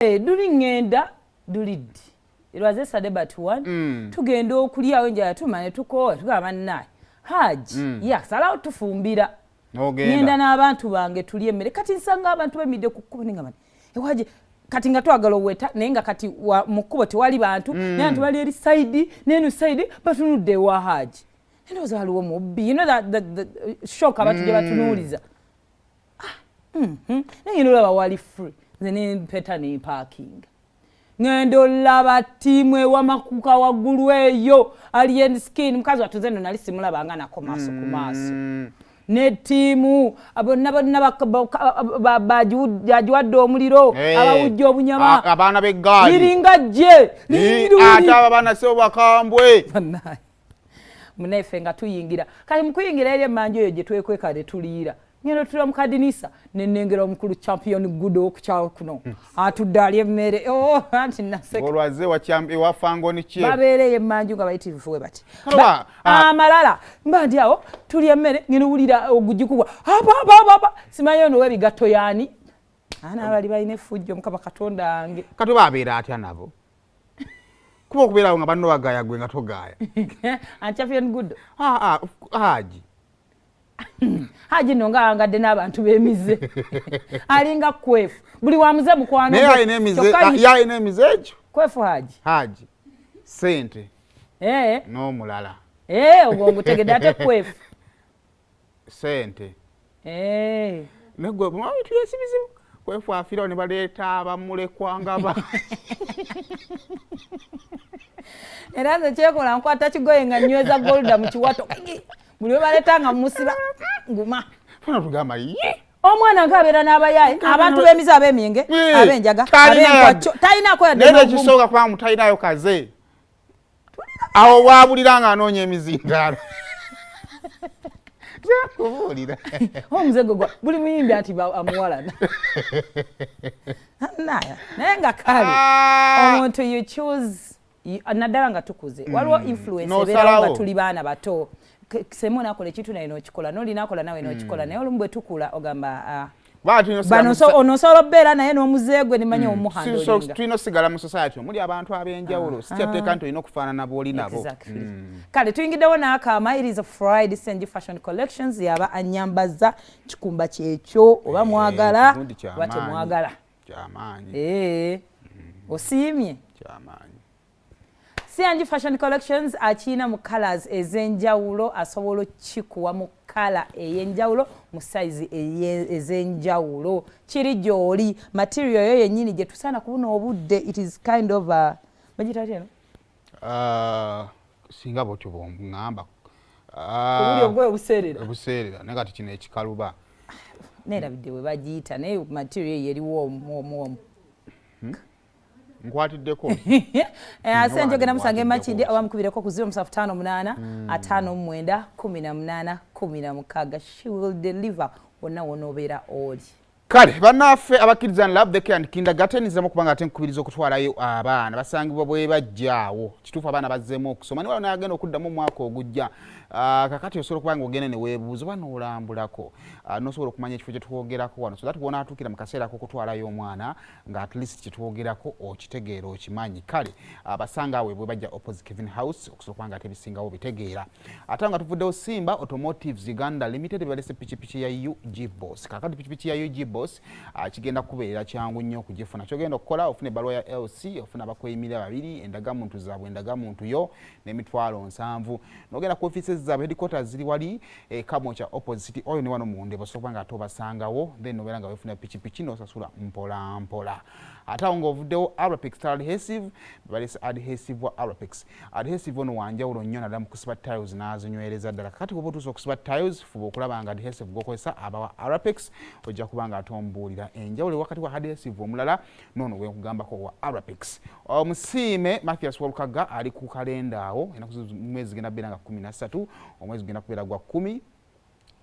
Duli ngenda duliddi. It was yesterday but one. Tugenda okulya wenja tumane tukola tugamba naye. Haji, salawo tufumbira. Ngenda n'abantu bange tulye emmere. Kati nsanga abantu bemidde ku kkubo ninga mani. Ewaje kati nga twagala oweta naye nga kati mu kkubo tewali bantu naye abantu bali eri side n'enu side batunudde ewa Haji. Ndowooza waliwo mubbi. You know that shock abantu gye batunuuliza. Naye olaba wali free. Nze ne mpeta ne parking. Ngendo laba timu ewamakuka waggulu eyo alien skin mukazi watuze nno nali simulabanga nako maaso ku maaso. Ne timu bonna bajuwadde omuliro abawujja obunyama abaana b'eggaali liringa gye ate abaana sebo bakambwe munaife nga tuyingira kati mukuyingira eri emmanju eyo gye twekweka ne tuliira ngendo tula mu kadinisa nenengera omukulu champion gudo okukyalo kuno atudde ali emmere anti naseka olwaze wafango ni kye babeereye emmanju nga bayitirifu we bati amalala mba ndi awo tuli emmere ngeno wulira ogujikubwa simanyi ono w'ebigatto yaani ana abali balina effujjo mukama katonda ange kati babeera atya nabo kuba okubeerawo nga banno bagaaya gwe nga togaaya champion gudo Haji Haji nonga angadde n'abantu b'emize alinga kwefu buli wamuze mukwano naye ayina emize egyo kwefu Haji sente n'omulala ogwo ngutegedde ate kwefu sente negwe mwabitu yesibizibu kwefu afirawo ne baleeta abamulekwangaba era nze kyekola nkwata kigoye nga nyweza golda mu kiwato buli we baleetanga musiba nguma funa tugamba ye omwana ng'abeera n'abayaye abantu b'emize ab'emyenge ab'enjaga ab'enkwacyo talinaako yadde naye ekisooka kuba mutalinayo kaze awo waabulira nga anoonya emizindaalo kubuulira omuzego gwa buli muyimbi ati amuwalana naye nga kale omuntu you choose naddala nga tukuze waliwo influence ebeerawo nga tuli baana bato semu nakola ekintu naye n'okikola n'olina akola nawe n'okikola naye olumu bwe tukula ogamba onosobola okubeera naye n'omuzeegwe nimanye omuhandolinga tulina osigala mu society omuli abantu ab'enjawulo sikyateeka nti olina okufaanana bw'oli nabo kale tuyingiddewo n'akaama it is a Friday Senji Fashion Collections yaba anyambaza kikumba kyekyo oba mwagala oba temwagala kyamaanyi osiimye kyamaanyi Senji Fashion Collections akiina mu colors ez'enjawulo asobola kikuwa mu kala ey'enjawulo mu size ez'enjawulo kiri gy'oli material yo yennyini gye tusaana kubuna obudde it is kind of bagita tyeno singa bwotyo bw'oŋŋamba obuli obugoye obuseerera naye kati kino ekikaluba neerabidde bwe bagiyita naye material eyo eriwo omwomu nkwatiddeko senjogera musange makindi oba mukubireko ku 0758 59 18 16 she will deliver wonna wonoobeera oli kale bannaffe abakkiriza love the care and kindergarten nziramu kubanga ate nkubiriza okutwalayo abaana basangibwa bwe bajjaawo kituufu abaana bazzeemu okusoma niwala nayagenda okuddamu omwaka ogujja kakati osobola okuba nga ogenda ne weebuuza oba n'olambulako n'osobola okumanya ekifo kye twogerako wano so that bw'ona atuukira mu kaseera k'okutwalayo omwana nga at least kye twogerako okitegeera okimanyi kale basanga awe bwe bajja opposite Kevin House okusobola okuba nga ate ebisingawo bitegeera ate nga tuvuddewo Simba Automotives Uganda Limited balese pikipiki ya UG Boss kakati pikipiki ya UG Boss kigenda kubeera kyangu nnyo okugifuna kyogenda okukola ofuna ebbaluwa ya LC ofuna abakweyimira babiri endagamuntu zaabwe endagamuntu yo n'emitwalo 7 n'ogenda ku offices zaabwe headquarters ziri wali Kamwokya opposite oyo ne wano munde basobola nga tobasangawo then nobeera nga wefuna pikipiki n'osasula mpola mpola ate awo ng'ovuddewo Arapex Tile Adhesive balese adhesive wa Arapex adhesive ono wanjawulo nnyo naddala mu kusiba tiles n'azinywereza ddala kakati bw'oba otuusa okusiba tiles fuba okulaba nga adhesive g'okozesa abawa Arapex ojja kuba nga atombuulira enjawulo wakati wa adhesive omulala noono wenkugambako wa Arapex omusiime Mathias Walukaga ali ku kalenda awo omwezi genda kubeera nga 13 omwezi genda kubeera gwa 10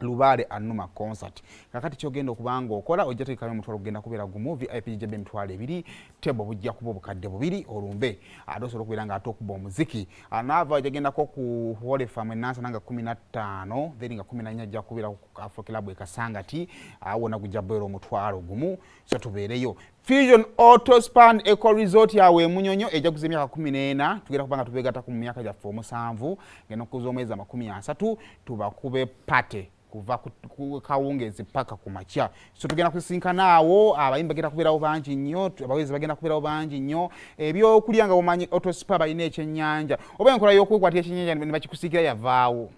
Lubaale Anuma concert. Kakati kyogenda okubanga okola ojja tekame mutwalo genda kubeera gumu VIP gye emitwalo 2 tebo bujja kuba obukadde 2 olumbe adosobola okubeera nga ate okuba omuziki anaava jagenda ko ku Hole Farm enansa nanga 15 then nga 14 ajja kubeera ku Afro Club ekasangati awona kujja bwera omutwalo gumu so tubeereyo Fusion Auto Span Eco Resort yawe Munyonyo ejja kuza emyaka 14 tugenda kubanga tubeegata ku myaka gyaffe 7 ngeno kuza omwezi 30 tubakube pate kuva ku kawungezi paka ku macha so tugenda kusisinkana awo abayimba bagenda kubeerawo bangi nnyo abawezi bagenda kubeerawo bangi nnyo ebyo kulyanga omanyi Auto Spa balina ekyennyanja oba enkola y'okwekwatira ekyennyanja ne bakikusiikira yavaawo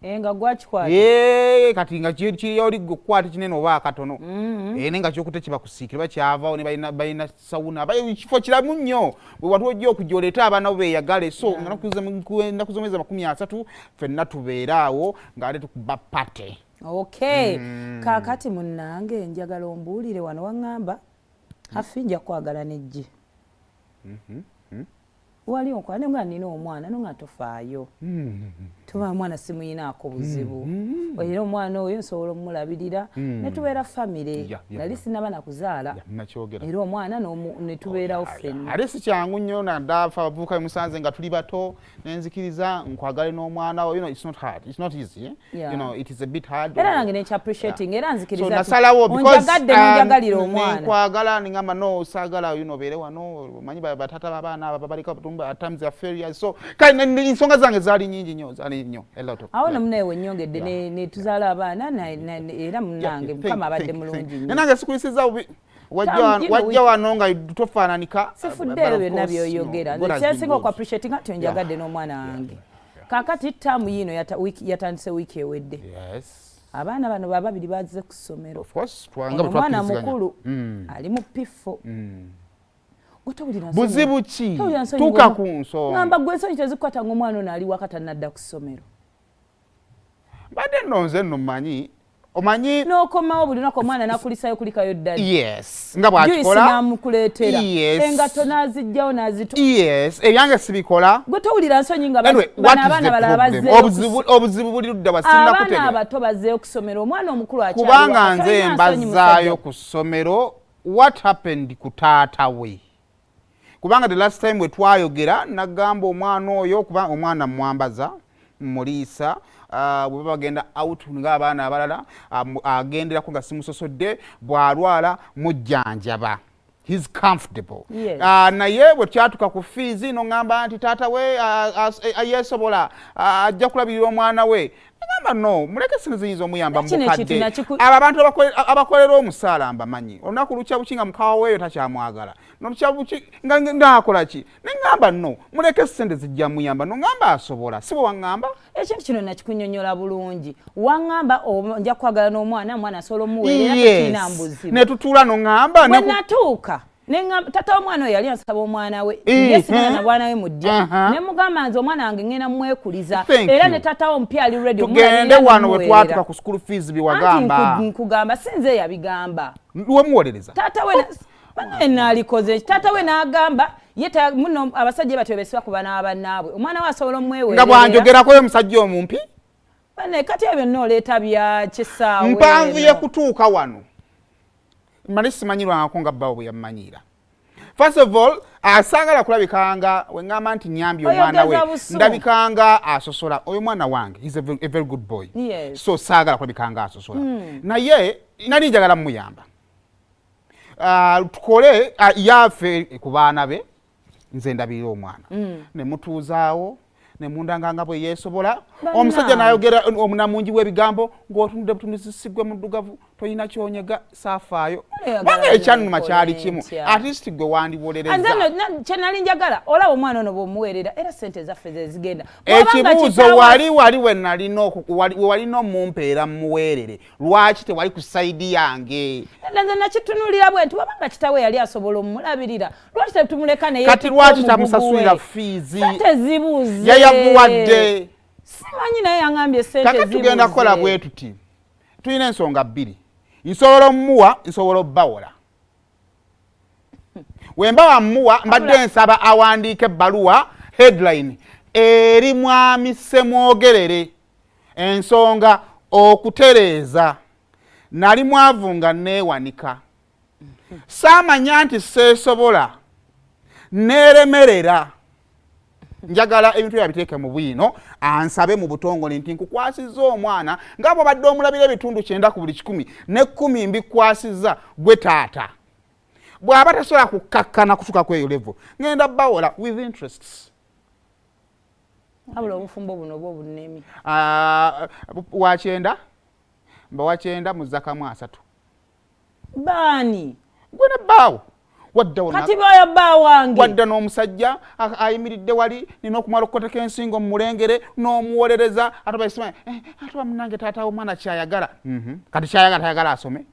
nga gwakikwata kati nga kiri oli kukwata kinene oba akatono nenga kyokutte kibakusiikira bakyavaawo ne balina sawuna kifo kiramu nnyo bwe watu ojja okujoleeta abaana bo beeyagale so ennaku z'omwezi 30 ffenna tubeeraawo ng'ate tukuba pate okay kaakati munnange njagala ombuulire wano waŋŋamba hafi nja kwagala nejje wali onkwane nga nina omwana no nga tofaayo tuba mwana simuyinaako buzibu era omwana oyo nsobola omulabirira ne tubeera famire nali sinaba nakuzaala era omwana ne tubeerawo ffenna ate si kyangu nnyo naddafa abavubuka bemusanze nga tuli bato nenzikiriza nkwagale n'omwana wo it's not hard it's not easy it is a bit hard era nange nekya appreciating era nzikiriza nasalawo onjagadde nonjagalira omwana nkwagala ningamba no saagala obeere wano manyi batata babaana aba babalika at times they are failures so kale ensonga zange zaali nyingi nnyo awo namuneewe nnyongedde ne tuzaala abaana era munange mukama abadde mulungi nnyo nange sikulisiza wajja wano nga tofaananika sifuddeero byonna byoyogera kyensinga oku appreciate nga tyonjagadde n'omwana wange kaakati ttaamu yiino yatandise wiiki ewedde abaana bano bababiri bazze ku ssomero omwana mukulu ali mu pifo buzibu ki tuuka ku nsonga ngamba gwe ensonyi tezikukwata ng'omwana ono ali wakati annadda ku ssomero badde nno nze nno omanyi n'okomawo buli lunaku omwana n'akulisayo kulikayo ddali nga bw'akikola n'amukuleetera engatto n'aziggyawo ebyange sibikola gwe towulira nsonyi nga abaana balala bazzeeyo obuzibu buli ludda basinda kutegeera abaana abato bazzeeyo ku ssomero omwana omukulu akyaliwo kubanga nze mbazzaayo ku ssomero what happened ku taata we kubanga the last time we twayogera nagamba omwana oyo kuba omwana mwambaza muliisa bwe bagenda out ng'abaana abalala agenderako nga simusosodde bw'alwala mujjanjaba he's comfortable naye bwe kyatuka ku fees nongamba nti taata we yeesobola ajja kulabirira omwana we nagamba no muleke sente ziyinza omuyamba mukadde abo abantu abakolera omusaala mbamanyi olunaku lukya buki nga mukawa weeyo takyamwagala nolukya buki nga naakola ki nengamba no muleke sente zijja muyamba nongamba asobola si bwe waŋŋamba ekintu kino nakikunyonyola bulungi waŋŋamba nja kwagala n'omwana asobola omuweerera tekirina mbuzibu ne tutuula noŋŋamba bwe natuuka tata w'omwana oyo yali asaba omwana we yesigana na bwana we mujja ne mugamba nze omwana wange ngenda mwekuliza era ne tata wo mpya ali ready tugende wano we twatuka ku school fees biwagamba nkugamba sinze yabigamba wemuwolereza tata we naalikoze tata we n'agamba muno abasajja batyo besibwa kuba n'abannaabwe omwana we asobola omweweerera nga bwanjogerako yo musajja omumpi kati ebyo nooleeta bya kisaawe mpanvu ye kutuuka wano mali simanyirwangako nga bbawo bwe yammanyira first of all asaagala kulabikanga weŋŋamba nti nyambye omwana we ndabikanga asosola oyo mwana wange is a very good boy so saagala kulabikanga asosola naye nali njagala mumuyamba tukole yaffe ku baana be nze ndabirira omwana ne mutuuzaawo ne mundanganga bwe yeesobola omusajja n'ayogera omunamungi w'ebigambo ng'otunudde butunuzi siggwe muddugavu toyina kyonyega saafaayo banga ekyannuma kyali kimu at least gwe wandiwolereza kyenali njagala olaba omwana ono bw'omuweerera era sente zaffe zezigenda ekibuuzo wali walina omumpeera mumuweerere lwaki tewali ku sayidi yange nze nakitunulira bwe nti wabanga kitawe yali asobola omulabirira lwaki tetumuleka naye kati lwaki tamusasulira fiizi sente zibuuze yayamuwadde simanyi naye yaŋambye sente zibuuze tugenda kukola bwe tuti tulina ensonga bbiri nsobola omuwa nsobola obbawola wemba wamuwa mbadde nsaba awandiika ebbaluwa headline eri mwami Semwogerere ensonga okutereeza nali mwavu nga neewanika saamanya nti seesobola neeremerera njagala ebintu byabiteeke mu bwino ansabe mu butongole nti nkukwasizza omwana nga bw'obadde omulabira ebitundu 9 ku buli 10 ne 10 mbikwasizza gwe taata bw'aba tasobola kukakkana kutuuka ku eyo level ngenda bawola with interests abula obufumbo buno bwo bunnemi wakyenda mba wakyenda muzzakamu 3 baani gwe ne bbaawo kati baya bba wange wadda n'omusajja ayimiridde wali nina okumala okukoteka ensingo mu mulengere n'omuwolereza ate bayisima ate bamunange taata w'omwana kyayagala kati kyayagala tayagala asome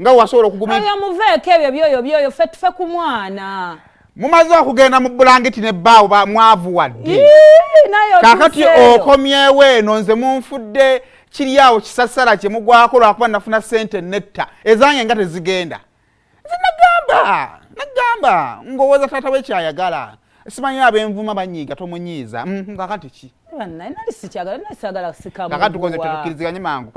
nga wasobola okuguma oyo muveeko ebyo byoyo ffe tufe ku mwana mumaze okugenda mu bulangiti ne bbaawo mwavu wadde kakati okomyewo eno nze munfudde kiri awo kisasala kye mugwako lwakuba nafuna ssente netta ezange nga tezigenda nagamba ngowooza taata we kyayagala simanyi ab'envuma banyiiga tomunyiiza kakati ki kakati tukoze tetukkiriziganye mangu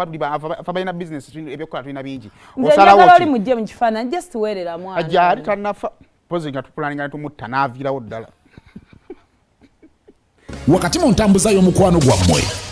fa balina bizinesi ebyokukola tulina bingi osalawooli mujje mu kifaananyi just weerera mwana ajali tannafa pozi nga tupulaninga ne tumutta n'aviirawo ddala wakati mu ntambuza y'omukwano gwammwe